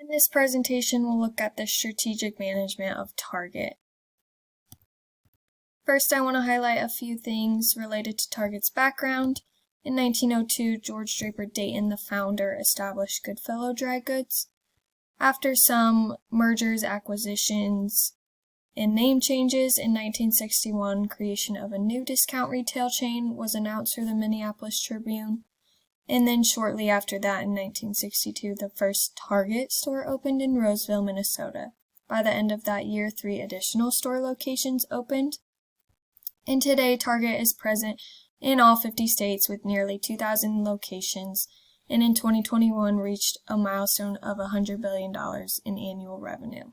In this presentation, we'll look at the strategic management of Target. First, I want to highlight a few things related to Target's background. In 1902, George Draper Dayton, the founder, established Goodfellow Dry Goods. After some mergers, acquisitions, and name changes, in 1961, creation of a new discount retail chain was announced through the Minneapolis Tribune. And then shortly after that, in 1962, the first Target store opened in Roseville, Minnesota. By the end of that year, 3 additional store locations opened. And today, Target is present in all 50 states with nearly 2,000 locations, and in 2021 reached a milestone of $100 billion in annual revenue.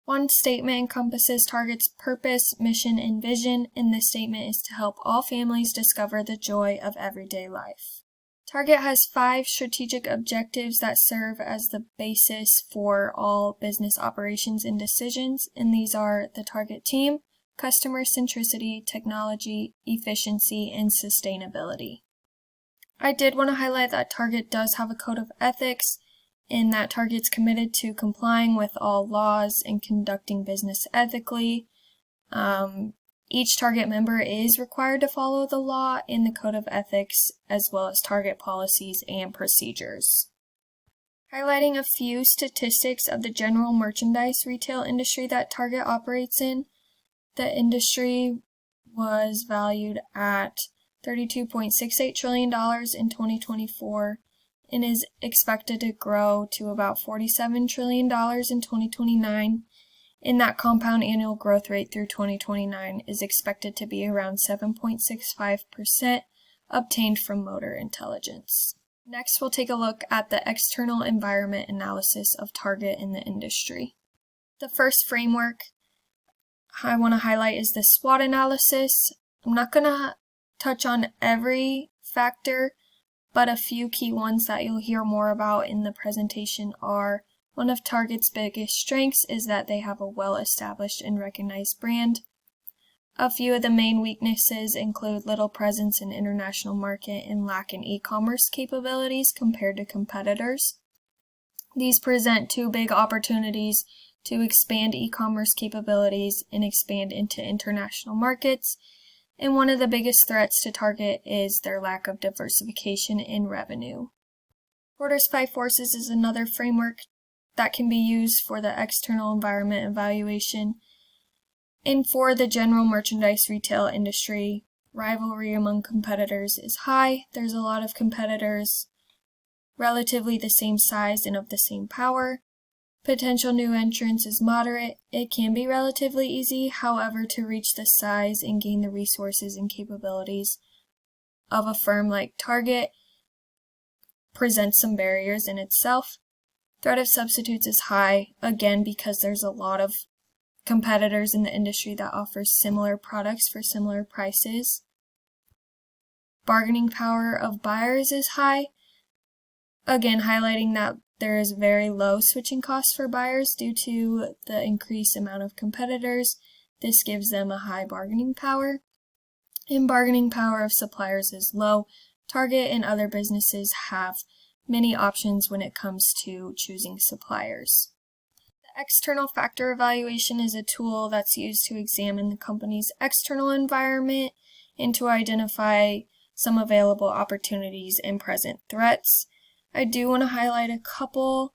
One statement encompasses Target's purpose, mission, and vision, and this statement is to help all families discover the joy of everyday life. Target has 5 strategic objectives that serve as the basis for all business operations and decisions, and these are the Target team, customer centricity, technology, efficiency, and sustainability. I did want to highlight that Target does have a code of ethics, and that Target's committed to complying with all laws and conducting business ethically. Each Target member is required to follow the law and the code of ethics, as well as Target policies and procedures. Highlighting a few statistics of the general merchandise retail industry that Target operates in, the industry was valued at $32.68 trillion in 2024 and is expected to grow to about $47 trillion in 2029. And that compound annual growth rate through 2029 is expected to be around 7.65%, obtained from Motor Intelligence. Next, we'll take a look at the external environment analysis of Target in the industry. The first framework I want to highlight is the SWOT analysis. I'm not going to touch on every factor, but a few key ones that you'll hear more about in the presentation are: one of Target's biggest strengths is that they have a well-established and recognized brand. A few of the main weaknesses include little presence in international market and lack in e-commerce capabilities compared to competitors. These present 2 big opportunities to expand e-commerce capabilities and expand into international markets. And one of the biggest threats to Target is their lack of diversification in revenue. Porter's 5 Forces is another framework that can be used for the external environment evaluation. And for the general merchandise retail industry, rivalry among competitors is high. There's a lot of competitors relatively the same size and of the same power. Potential new entrants is moderate. It can be relatively easy, however, to reach the size and gain the resources and capabilities of a firm like Target presents some barriers in itself. Threat of substitutes is high, again because there's a lot of competitors in the industry that offer similar products for similar prices. Bargaining power of buyers is high, again highlighting that there is very low switching costs for buyers due to the increased amount of competitors. This gives them a high bargaining power. And bargaining power of suppliers is low. Target and other businesses have many options when it comes to choosing suppliers. The external factor evaluation is a tool that's used to examine the company's external environment and to identify some available opportunities and present threats. I do want to highlight a couple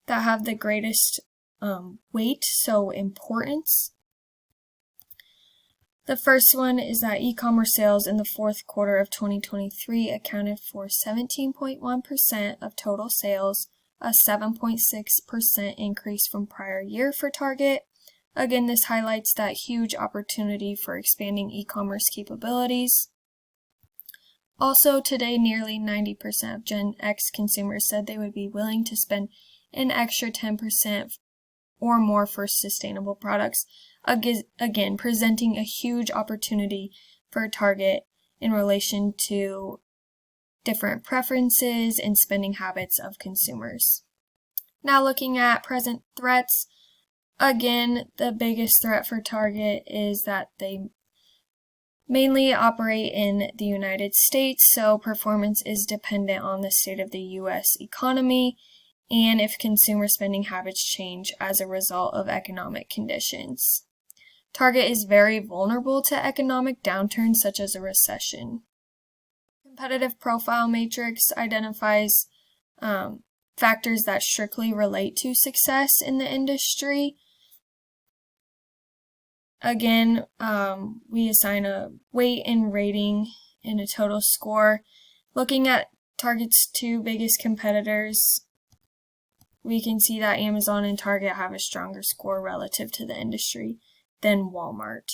that have the greatest weight, so importance. The first one is that e-commerce sales in the 4th quarter of 2023 accounted for 17.1% of total sales, a 7.6% increase from prior year for Target. Again, this highlights that huge opportunity for expanding e-commerce capabilities. Also, today, nearly 90% of Gen X consumers said they would be willing to spend an extra 10% or more for sustainable products, again presenting a huge opportunity for Target in relation to different preferences and spending habits of consumers. Now looking at present threats, again, the biggest threat for Target is that they mainly operate in the United States, so performance is dependent on the state of the U.S. economy, and if consumer spending habits change as a result of economic conditions. Target is very vulnerable to economic downturns such as a recession. Competitive profile matrix identifies factors that strictly relate to success in the industry. Again, we assign a weight and rating and a total score. Looking at Target's two biggest competitors, we can see that Amazon and Target have a stronger score relative to the industry than Walmart.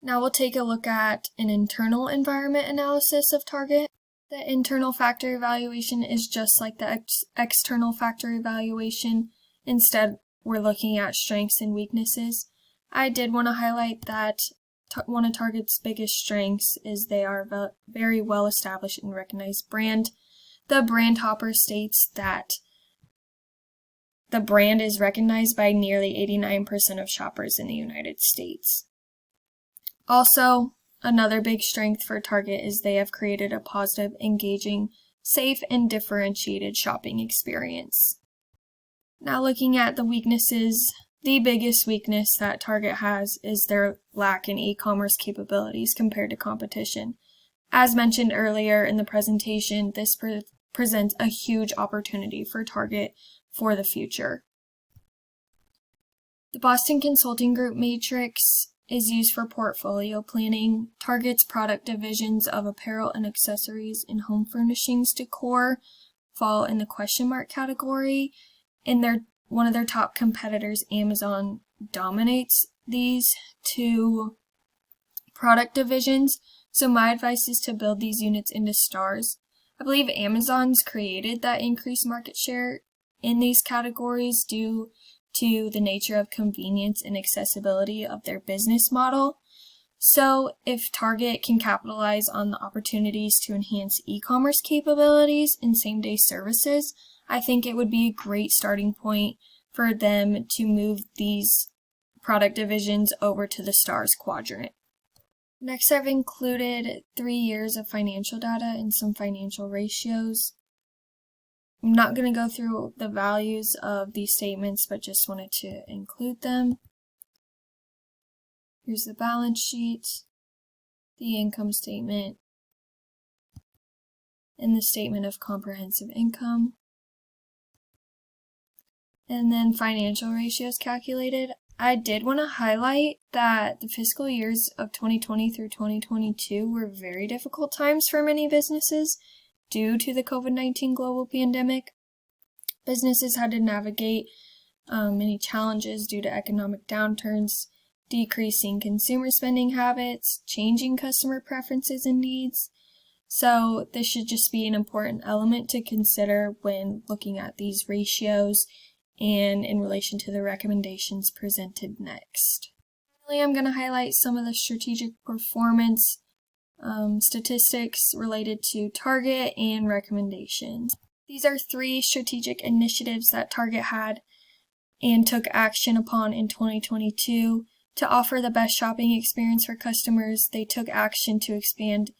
Now we'll take a look at an internal environment analysis of Target. The internal factor evaluation is just like the external factor evaluation. Instead, we're looking at strengths and weaknesses. I did want to highlight that one of Target's biggest strengths is they are a very well established and recognized brand. The brand hopper states that the brand is recognized by nearly 89% of shoppers in the United States. Also, another big strength for Target is they have created a positive, engaging, safe, and differentiated shopping experience. Now looking at the weaknesses, the biggest weakness that Target has is their lack in e-commerce capabilities compared to competition. As mentioned earlier in the presentation, this presents a huge opportunity for Target for the future. The Boston Consulting Group matrix is used for portfolio planning. Target's product divisions of apparel and accessories and home furnishings decor fall in the question mark category, and one of their top competitors, Amazon, dominates these two product divisions. So my advice is to build these units into stars. I believe Amazon's created that increased market share in these categories due to the nature of convenience and accessibility of their business model. So if Target can capitalize on the opportunities to enhance e-commerce capabilities and same-day services, I think it would be a great starting point for them to move these product divisions over to the stars quadrant. Next, I've included 3 years of financial data and some financial ratios. I'm not going to go through the values of these statements, but just wanted to include them. Here's the balance sheet, the income statement, and the statement of comprehensive income. And then financial ratios calculated. I did want to highlight that the fiscal years of 2020 through 2022 were very difficult times for many businesses due to the COVID-19 global pandemic. Businesses had to navigate many challenges due to economic downturns, decreasing consumer spending habits, changing customer preferences and needs. So this should just be an important element to consider when looking at these ratios and in relation to the recommendations presented next. Finally, I'm going to highlight some of the strategic performance statistics related to Target and recommendations. These are 3 strategic initiatives that Target had and took action upon in 2022 to offer the best shopping experience for customers. They took action to expand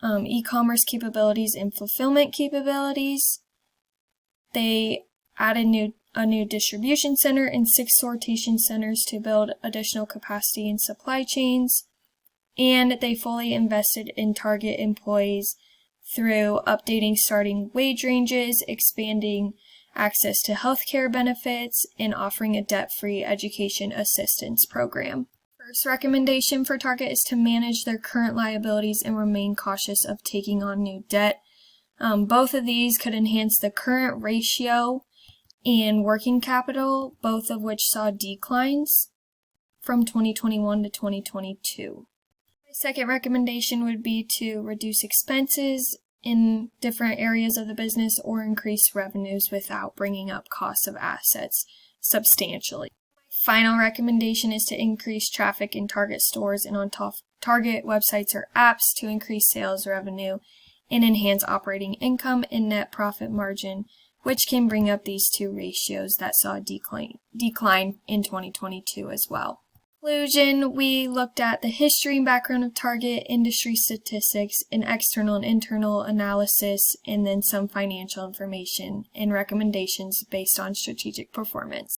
e-commerce capabilities and fulfillment capabilities. They added a new distribution center and 6 sortation centers to build additional capacity in supply chains. And they fully invested in Target employees through updating starting wage ranges, expanding access to healthcare benefits, and offering a debt-free education assistance program. First recommendation for Target is to manage their current liabilities and remain cautious of taking on new debt. Both of these could enhance the current ratio and working capital, both of which saw declines from 2021 to 2022. My second recommendation would be to reduce expenses in different areas of the business or increase revenues without bringing up costs of assets substantially. My final recommendation is to increase traffic in Target stores and on Target websites or apps to increase sales revenue and enhance operating income and net profit margin, which can bring up these 2 ratios that saw a decline in 2022 as well. conclusion, we looked at the history and background of Target, industry statistics, and external and internal analysis, and then some financial information and recommendations based on strategic performance.